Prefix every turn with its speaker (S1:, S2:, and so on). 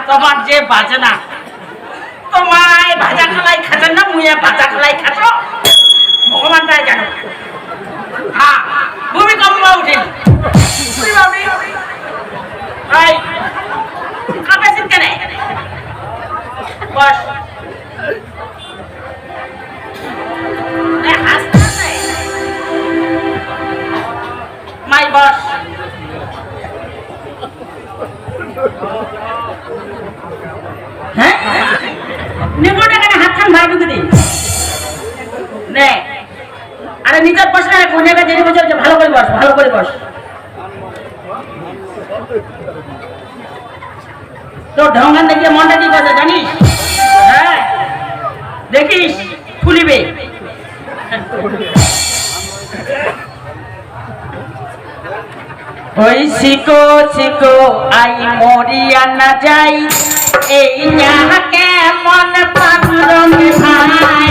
S1: তোমার যে বাজে না তোমায় ভাজা খালাই খাচ্ছেন না মুইয়া ভাজা খালাই খাচ্ছ ভগবানটাই জানো হ্যাঁ ভূমিকম্প উঠে কাঁপেছেন কেন বস মাই বস হ্যাঁ নিকটে কেন হাত খান ভাই ঢুকে দিন নে আরে নিজের বস না কোন জায়গায় জেনে বসে ভালো করে বস ভালো করে বস তোর ঢঙ্গান দেখিয়ে মনটা কি কথা জানিস হ্যাঁ দেখিস ফুলিবে ওই শিকো শিকো আই মরিয়া না যাই এই কেমন পাগল ভাই